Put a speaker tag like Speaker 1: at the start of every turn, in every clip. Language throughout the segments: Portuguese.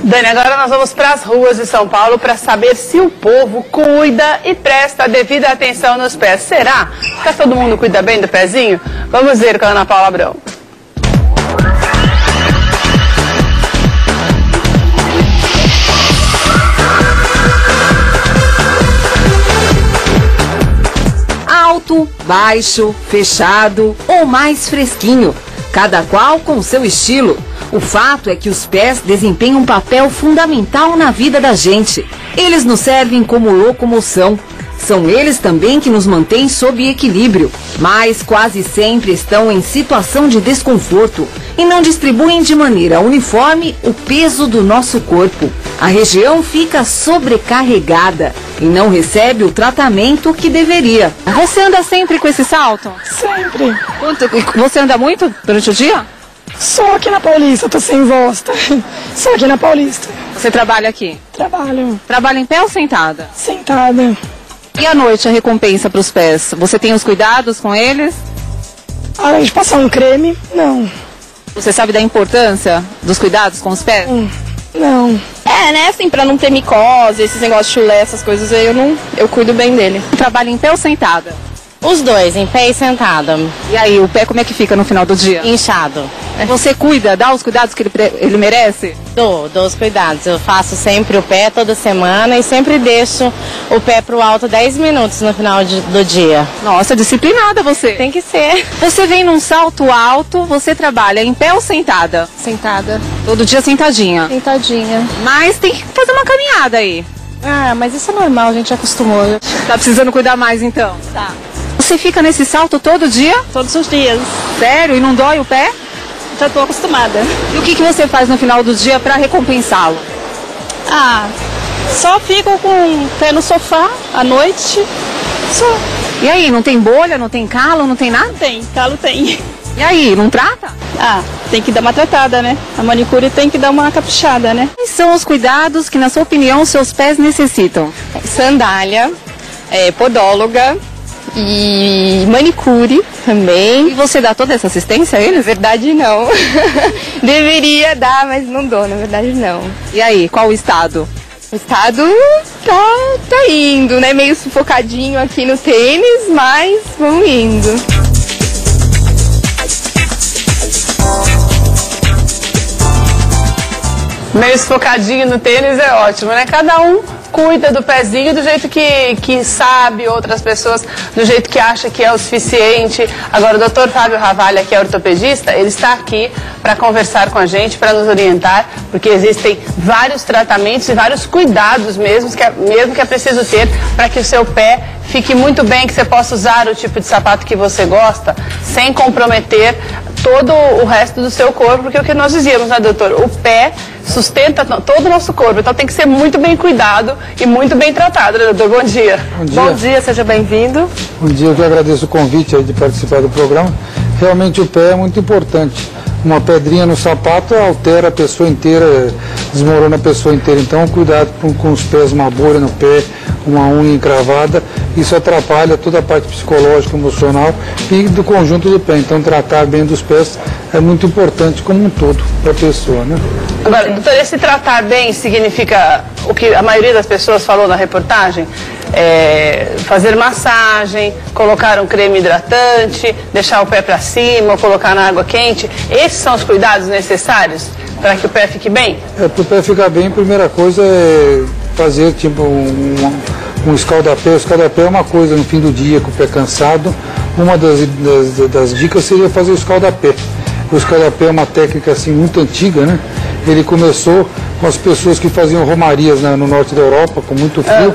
Speaker 1: Dani, agora nós vamos para as ruas de São Paulo para saber se o povo cuida e presta a devida atenção nos pés. Será? Será que todo mundo cuida bem do pezinho? Vamos ver com a Ana Paula Abrão.
Speaker 2: Alto, baixo, fechado ou mais fresquinho, cada qual com seu estilo. O fato é que os pés desempenham um papel fundamental na vida da gente. Eles nos servem como locomoção. São eles também que nos mantêm sob equilíbrio, mas quase sempre estão em situação de desconforto e não distribuem de maneira uniforme o peso do nosso corpo. A região fica sobrecarregada e não recebe o tratamento que deveria.
Speaker 3: Você anda sempre com esse salto?
Speaker 4: Sempre.
Speaker 3: Você anda muito durante o dia?
Speaker 4: Só aqui na Paulista, tô sem voz, tá? Só aqui na Paulista.
Speaker 3: Você trabalha aqui?
Speaker 4: Trabalho.
Speaker 3: Trabalha em pé ou sentada?
Speaker 4: Sentada.
Speaker 3: E à noite a recompensa para os pés? Você tem os cuidados com eles?
Speaker 4: Além de passar um creme, não.
Speaker 3: Você sabe da importância dos cuidados com os pés?
Speaker 4: Não.
Speaker 5: É, né, assim, pra não ter micose, esses negócios de chulé, essas coisas aí, eu cuido bem dele.
Speaker 3: Trabalha em pé ou sentada?
Speaker 5: Os dois, em pé e sentada.
Speaker 3: E aí, o pé como é que fica no final do dia?
Speaker 5: Inchado.
Speaker 3: Você cuida, dá os cuidados que ele merece?
Speaker 5: Dou os cuidados. Eu faço sempre o pé toda semana e sempre deixo o pé pro alto 10 minutos no final do dia.
Speaker 3: Nossa, disciplinada você.
Speaker 5: Tem que ser.
Speaker 3: Você vem num salto alto, você trabalha em pé ou sentada?
Speaker 5: Sentada.
Speaker 3: Todo dia sentadinha?
Speaker 5: Sentadinha.
Speaker 3: Mas tem que fazer uma caminhada aí.
Speaker 5: Ah, mas isso é normal, a gente acostumou.
Speaker 3: Tá precisando cuidar mais então?
Speaker 5: Tá.
Speaker 3: Você fica nesse salto todo dia?
Speaker 5: Todos os dias.
Speaker 3: Sério? E não dói o pé?
Speaker 5: Já tô acostumada.
Speaker 3: E o que você faz no final do dia para recompensá-lo?
Speaker 5: Ah, só fico com o pé no sofá à noite. Só.
Speaker 3: E aí, não tem bolha, não tem calo, não tem nada?
Speaker 5: Tem, calo tem.
Speaker 3: E aí, não trata?
Speaker 5: Ah, tem que dar uma tratada, né? A manicure tem que dar uma caprichada, né?
Speaker 3: Quais são os cuidados que, na sua opinião, seus pés necessitam?
Speaker 5: Sandália, podóloga e manicure também.
Speaker 3: E você dá toda essa assistência a
Speaker 5: Na
Speaker 3: eles?
Speaker 5: verdade, não. Deveria dar, mas não dou, na verdade, não.
Speaker 3: E aí, qual o estado?
Speaker 5: O estado tá indo, né? Meio sufocadinho aqui no tênis, mas vamos indo.
Speaker 1: Meio sufocadinho no tênis é ótimo, né? Cada um cuida do pezinho do jeito que sabe, outras pessoas do jeito que acha que é o suficiente. Agora, o Dr. Fábio Ravalha, que é ortopedista, ele está aqui para conversar com a gente, para nos orientar, porque existem vários tratamentos e vários cuidados mesmo que é preciso ter para que o seu pé fique muito bem, que você possa usar o tipo de sapato que você gosta, sem comprometer todo o resto do seu corpo, porque é o que nós dizíamos, né, doutor? O pé sustenta todo o nosso corpo, então tem que ser muito bem cuidado e muito bem tratado, né, doutor? Bom dia.
Speaker 6: Bom dia.
Speaker 5: Bom dia, seja bem-vindo.
Speaker 6: Bom dia, eu que agradeço o convite aí de participar do programa. Realmente o pé é muito importante. Uma pedrinha no sapato altera a pessoa inteira, desmorona a pessoa inteira. Então, cuidado com os pés, uma bolha no pé, uma unha encravada, isso atrapalha toda a parte psicológica, emocional e do conjunto do pé. Então, tratar bem dos pés é muito importante como um todo para a pessoa, né?
Speaker 1: Agora, doutor, esse tratar bem significa o que a maioria das pessoas falou na reportagem? Fazer massagem, colocar um creme hidratante, deixar o pé para cima, ou colocar na água quente. Esses são os cuidados necessários para que o pé fique bem?
Speaker 6: Para o pé ficar bem, a primeira coisa é fazer tipo um escaldapé. O escaldapé é uma coisa no fim do dia, com o pé cansado. Uma das dicas seria fazer o escaldapé. O escaldapé é uma técnica assim muito antiga, né? Ele começou com as pessoas que faziam romarias no norte da Europa, com muito frio.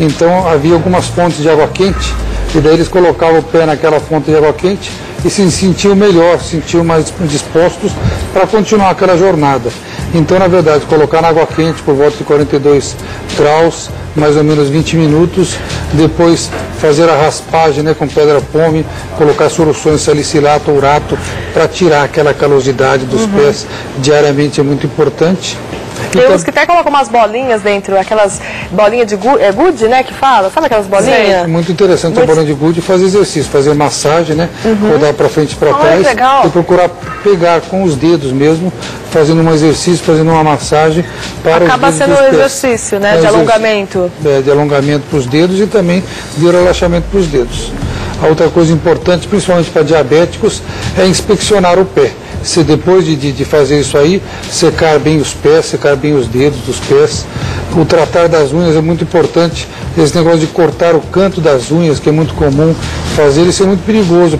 Speaker 6: Então havia algumas fontes de água quente, e daí eles colocavam o pé naquela fonte de água quente e se sentiam melhor, se sentiam mais dispostos para continuar aquela jornada. Então, na verdade, colocar na água quente por volta de 42 graus, mais ou menos 20 minutos, depois fazer a raspagem, né, com pedra pome, colocar soluções salicilato, urato, para tirar aquela calosidade dos pés diariamente é muito importante.
Speaker 7: Tem uns que até colocam umas bolinhas dentro, aquelas bolinhas de gude, né, que fala, sabe aquelas bolinhas?
Speaker 6: É muito interessante a bolinha de gude fazer exercício, fazer massagem, né, rodar para frente e para trás e procurar pegar com os dedos mesmo, fazendo um exercício, fazendo uma massagem para
Speaker 7: acaba
Speaker 6: os dedos
Speaker 7: sendo um
Speaker 6: dos pés.
Speaker 7: exercício, né, de alongamento.
Speaker 6: De alongamento para os dedos e também de relaxamento para os dedos. A outra coisa importante, principalmente para diabéticos, é inspecionar o pé. Se depois de fazer isso aí, secar bem os pés, secar bem os dedos dos pés. O tratar das unhas é muito importante. Esse negócio de cortar o canto das unhas, que é muito comum fazer, isso é muito perigoso,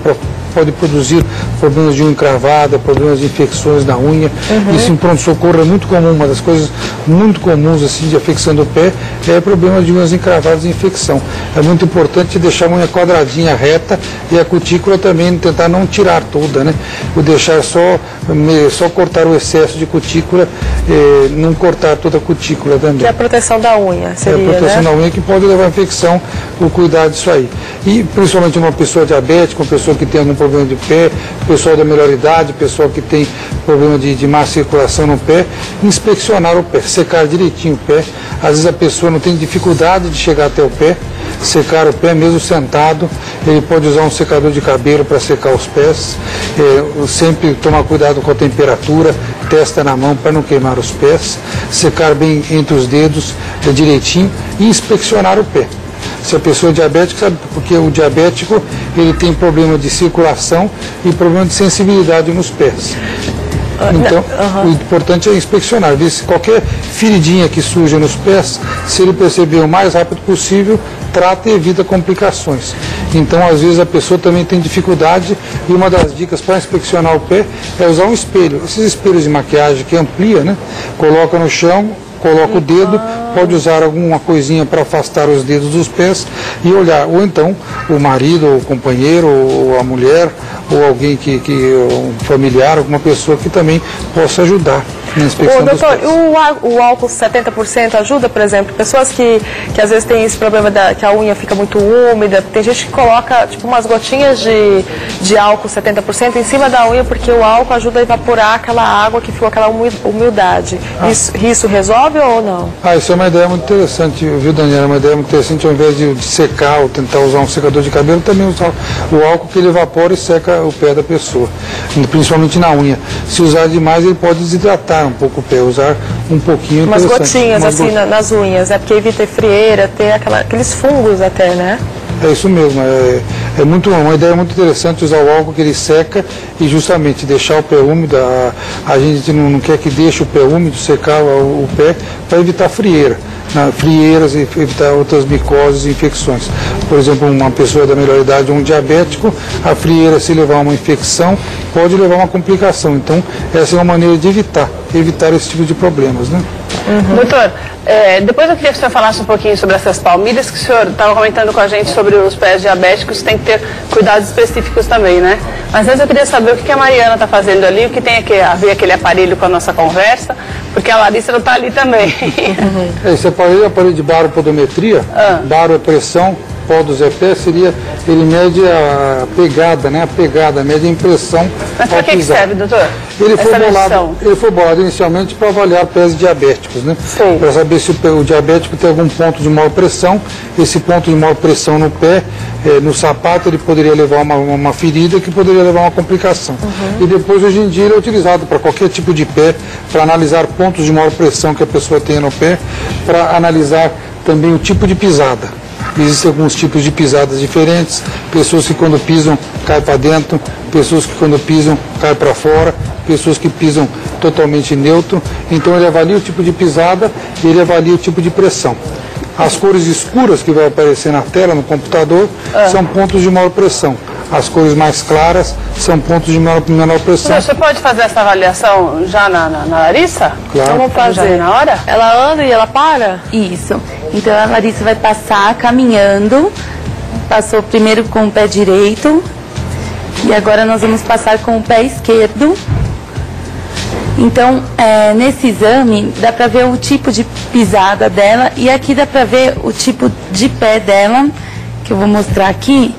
Speaker 6: pode produzir problemas de unha encravada, problemas de infecções na unha. Isso em pronto-socorro é muito comum. Uma das coisas muito comuns assim, de afecção do pé é problema de unhas encravadas e infecção. É muito importante deixar a unha quadradinha, reta, e a cutícula também tentar não tirar toda, né? O deixar só cortar o excesso de cutícula, não cortar toda a cutícula também.
Speaker 7: Que é a proteção da unha, seria,
Speaker 6: a proteção,
Speaker 7: né?
Speaker 6: da unha que pode levar a infecção, o cuidar disso aí. E principalmente uma pessoa diabética, uma pessoa que tem algum problema de pé, pessoal da melhor idade, pessoal que tem problema de má circulação no pé, inspecionar o pé, secar direitinho o pé. Às vezes a pessoa não tem dificuldade de chegar até o pé, secar o pé mesmo sentado, ele pode usar um secador de cabelo para secar os pés, sempre tomar cuidado com a temperatura, testa na mão para não queimar os pés, secar bem entre os dedos direitinho e inspecionar o pé. Se a pessoa é diabética, sabe, porque o diabético ele tem problema de circulação e problema de sensibilidade nos pés. Então, o importante é inspecionar, ver se qualquer feridinha que surja nos pés, se ele perceber o mais rápido possível, trata e evita complicações. Então, às vezes, a pessoa também tem dificuldade e uma das dicas para inspecionar o pé é usar um espelho. Esses espelhos de maquiagem que amplia, né? Coloca no chão, coloca o dedo, pode usar alguma coisinha para afastar os dedos dos pés e olhar. Ou então, o marido, ou o companheiro, ou a mulher, ou alguém um familiar, alguma pessoa que também possa ajudar na inspeção dos pés.
Speaker 7: O álcool 70% ajuda, por exemplo, pessoas que às vezes tem esse problema que a unha fica muito úmida, tem gente que coloca tipo umas gotinhas de álcool 70% em cima da unha, porque o álcool ajuda a evaporar aquela água que ficou aquela umidade. Isso resolve ou não?
Speaker 6: Isso é uma ideia muito interessante, viu, Daniela? Uma ideia muito interessante, ao invés de secar ou tentar usar um secador de cabelo, também usar o álcool que ele evapora e seca o pé da pessoa, principalmente na unha. Se usar demais, ele pode desidratar um pouco o pé, usar um pouquinho.
Speaker 7: Umas gotinhas assim nas unhas, porque evita frieira, ter aqueles fungos até, né?
Speaker 6: É isso mesmo, uma ideia muito interessante usar o álcool que ele seca e justamente deixar o pé úmido. A gente não quer que deixe o pé úmido, secar o pé para evitar frieiras e evitar outras micoses e infecções. Por exemplo, uma pessoa da melhor idade, um diabético, a frieira, se levar uma infecção, pode levar uma complicação. Então, essa é uma maneira de evitar esse tipo de problemas, né?
Speaker 1: Doutor, depois eu queria que o senhor falasse um pouquinho sobre essas palmilhas, que o senhor estava comentando com a gente sobre os pés diabéticos, tem que ter cuidados específicos também, né? Mas antes eu queria saber o que a Mariana está fazendo ali, o que tem a ver aquele aparelho com a nossa conversa, porque a Larissa não está ali também.
Speaker 6: Esse aparelho é o aparelho de baropodometria, baro é pressão, podos é pé, ele mede a pegada, né? Mede a impressão.
Speaker 1: Mas para que serve, doutor?
Speaker 6: Ele foi bolado inicialmente para avaliar pés diabéticos, né? Para saber se o diabético tem algum ponto de maior pressão. Esse ponto de maior pressão no pé, no sapato, ele poderia levar uma ferida que poderia levar a uma complicação. E depois, hoje em dia, ele é utilizado para qualquer tipo de pé, para analisar pontos de maior pressão que a pessoa tem no pé, para analisar também o tipo de pisada. Existem alguns tipos de pisadas diferentes, pessoas que quando pisam caem para dentro, pessoas que quando pisam caem para fora, pessoas que pisam totalmente neutro. Então ele avalia o tipo de pisada e ele avalia o tipo de pressão. As cores escuras que vai aparecer na tela, no computador, são pontos de maior pressão. As cores mais claras são pontos de menor pressão.
Speaker 1: Você pode fazer essa avaliação já na Larissa?
Speaker 6: Claro.
Speaker 7: Vamos fazer
Speaker 1: na hora?
Speaker 7: Ela anda e ela para?
Speaker 8: Isso. Então a Larissa vai passar caminhando. Passou primeiro com o pé direito. E agora nós vamos passar com o pé esquerdo. Então, nesse exame, dá para ver o tipo de pisada dela. E aqui dá para ver o tipo de pé dela, que eu vou mostrar aqui,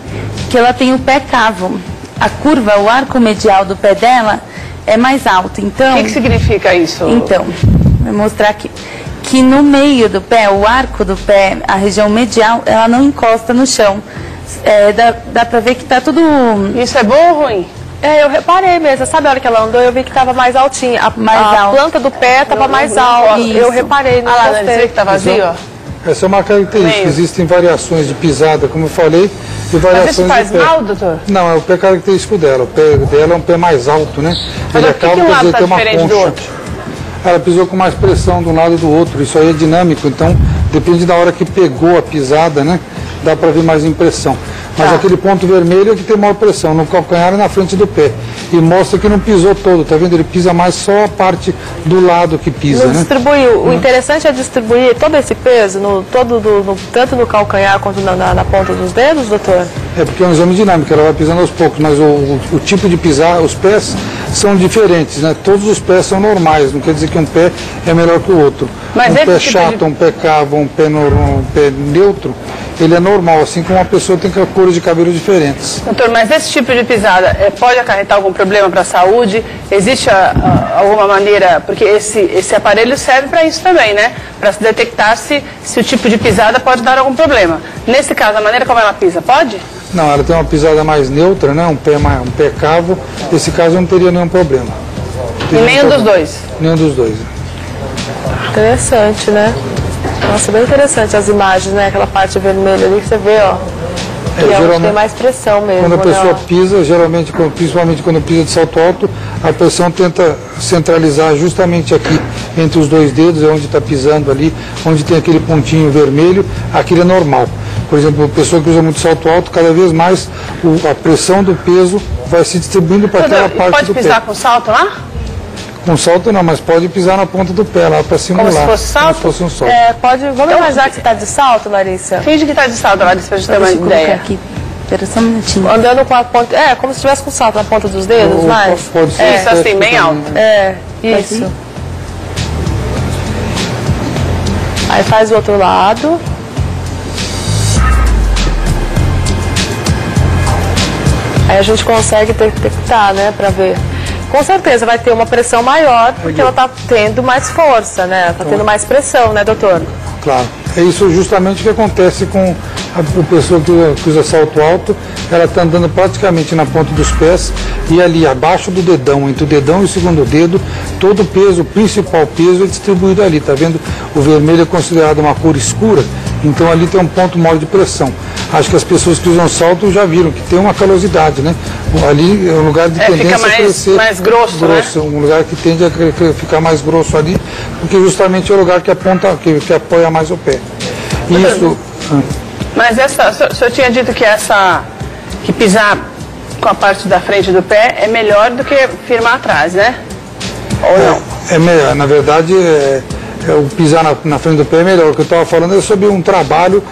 Speaker 8: que ela tem o pé cavo. A curva, o arco medial do pé dela é mais alto. Então,
Speaker 1: o que significa isso?
Speaker 8: Então, Vou mostrar aqui. Que no meio do pé, o arco do pé, a região medial, ela não encosta no chão. Dá pra ver que tá tudo...
Speaker 1: Isso é bom ou ruim?
Speaker 7: Eu reparei mesmo. Sabe a hora que ela andou, eu vi que tava mais altinha. A planta do pé tava mais alta. Eu reparei.
Speaker 1: Olha lá, você vê que tá vazio, ó.
Speaker 6: Essa é uma característica. Existem variações de pisada, como eu falei, e variações de pé.
Speaker 1: Mas isso faz mal, doutor?
Speaker 6: Não, é o pé característico dela. O pé dela é um pé mais alto, né?
Speaker 1: Mas
Speaker 6: Ele
Speaker 1: por que um lado tá diferente do outro?
Speaker 6: Ela pisou com mais pressão de um lado e do outro. Isso aí é dinâmico, então depende da hora que pegou a pisada, né? Dá para ver mais impressão. Mas aquele ponto vermelho é que tem maior pressão, no calcanhar e na frente do pé. E mostra que não pisou todo, tá vendo? Ele pisa mais só a parte do lado que pisa,
Speaker 7: não
Speaker 6: né?
Speaker 7: Distribuiu. O interessante é distribuir todo esse peso, tanto no calcanhar quanto na ponta dos dedos, doutor?
Speaker 6: É porque é um exame dinâmico, ela vai pisando aos poucos, mas o tipo de pisar, os pés são diferentes, né? Todos os pés são normais, não quer dizer que um pé é melhor que o outro.
Speaker 1: Mas
Speaker 6: um pé chato, um pé cavo, um pé neutro, ele é normal, assim como uma pessoa tem cores de cabelo diferentes.
Speaker 1: Doutor, mas esse tipo de pisada pode acarretar algum problema para a saúde? Existe alguma maneira, porque esse aparelho serve para isso também, né? Para se detectar se o tipo de pisada pode dar algum problema. Nesse caso, a maneira como ela pisa, pode?
Speaker 6: Não, ela tem uma pisada mais neutra, né? Um pé cavo. Nesse caso não teria nenhum problema.
Speaker 1: E nenhum dos dois?
Speaker 6: Nenhum dos dois.
Speaker 7: Interessante, né? Nossa, bem interessante as imagens, né? Aquela parte vermelha ali que você vê, ó. Que é onde tem mais pressão mesmo.
Speaker 6: Quando a pessoa pisa, geralmente, principalmente quando pisa de salto alto, a pressão tenta centralizar justamente aqui, entre os dois dedos, é onde está pisando ali, onde tem aquele pontinho vermelho, aquilo é normal. Por exemplo, a pessoa que usa muito salto alto, cada vez mais a pressão do peso vai se distribuindo para aquela parte do pé.
Speaker 1: Pode pisar com salto lá?
Speaker 6: Com salto não, mas pode pisar na ponta do pé lá para simular.
Speaker 1: Como se fosse salto?
Speaker 6: Como se fosse um salto.
Speaker 7: Pode. Vamos imaginar que você está de salto, Larissa?
Speaker 1: Finge que está de salto, Larissa, para a gente ter uma ideia.
Speaker 8: Aqui. Espera só um minutinho.
Speaker 7: Andando com a ponta. Como se estivesse com salto na ponta dos dedos, mas.
Speaker 6: Pode ser.
Speaker 1: Isso, assim, bem alto.
Speaker 7: Isso. Aí faz o outro lado. Aí a gente consegue detectar, né, para ver. Com certeza vai ter uma pressão maior, porque ela está tendo mais força, né? Está tendo mais pressão, né, doutor?
Speaker 6: Claro. É isso justamente que acontece com a pessoa que usa salto alto. Ela está andando praticamente na ponta dos pés e ali abaixo do dedão, entre o dedão e o segundo dedo, todo o peso, o principal peso é distribuído ali. Tá vendo? O vermelho é considerado uma cor escura, então ali tem um ponto maior de pressão. Acho que as pessoas que usam salto já viram que tem uma calosidade, né? Ali é um lugar de tendência a crescer
Speaker 1: mais grosso, né?
Speaker 6: Um lugar que tende a ficar mais grosso ali, porque justamente é o lugar que que apoia mais o pé. Isso.
Speaker 1: Mas o senhor tinha dito que pisar com a parte da frente do pé é melhor do que firmar atrás, né? Ou não?
Speaker 6: É melhor, na verdade, o pisar na frente do pé é melhor. O que eu estava falando é sobre um trabalho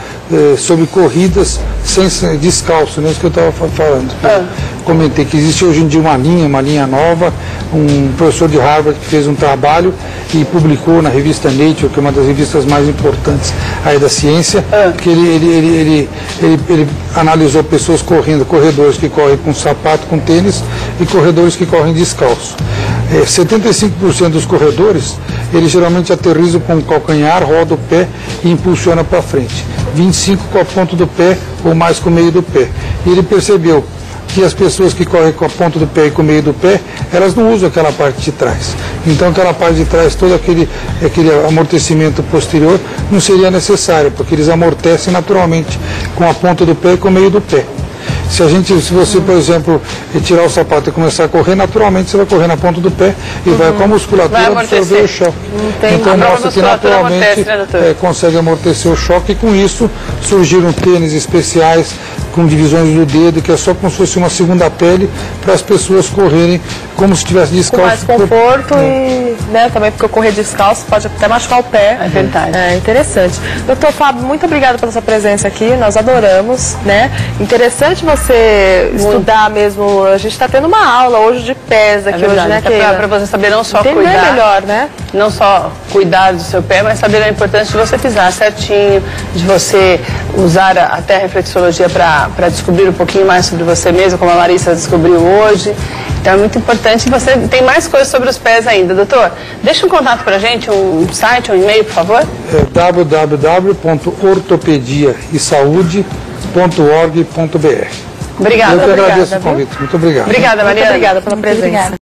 Speaker 6: sobre corridas sem descalço, não é isso que eu estava falando. Comentei que existe hoje em dia uma linha nova, um professor de Harvard que fez um trabalho e publicou na revista Nature, que é uma das revistas mais importantes aí da ciência, que ele analisou pessoas corredores que correm com sapato, com tênis, e corredores que correm descalço. 75% dos corredores, eles geralmente aterrissam com o calcanhar, roda o pé e impulsiona para frente. 25% com a ponta do pé ou mais com o meio do pé. E ele percebeu que as pessoas que correm com a ponta do pé e com o meio do pé, elas não usam aquela parte de trás. Então aquela parte de trás, todo aquele amortecimento posterior não seria necessário, porque eles amortecem naturalmente com a ponta do pé e com o meio do pé. Se você, por exemplo, tirar o sapato e começar a correr, naturalmente você vai correr na ponta do pé e vai com a musculatura absorver o choque. Então mostra que naturalmente consegue amortecer o choque, e com isso surgiram tênis especiais com divisões do dedo, que é só como se fosse uma segunda pele para as pessoas correrem como se estivesse descalço.
Speaker 7: Com mais conforto e, né, também porque correr descalço pode até machucar o pé.
Speaker 1: É verdade.
Speaker 7: É interessante. Doutor Fábio, muito obrigada pela sua presença aqui, nós adoramos, né? Interessante você estudar mesmo, a gente está tendo uma aula hoje de pés aqui hoje, né,
Speaker 1: para você saber não só
Speaker 7: entender
Speaker 1: cuidar,
Speaker 7: melhor, né?
Speaker 1: Não só cuidar do seu pé, mas saber a importância de você pisar certinho, de você usar a terra reflexologia para descobrir um pouquinho mais sobre você mesmo, como a Larissa descobriu hoje. Então, Então é muito importante. Você tem mais coisas sobre os pés ainda, doutor. Deixa um contato pra gente, um site, um e-mail, por favor.
Speaker 6: É www.ortopediaesaude.org.br.
Speaker 1: Obrigada.
Speaker 6: Eu que agradeço o convite. Muito obrigado.
Speaker 1: Obrigada, Mariana.
Speaker 7: Muito obrigada pela presença.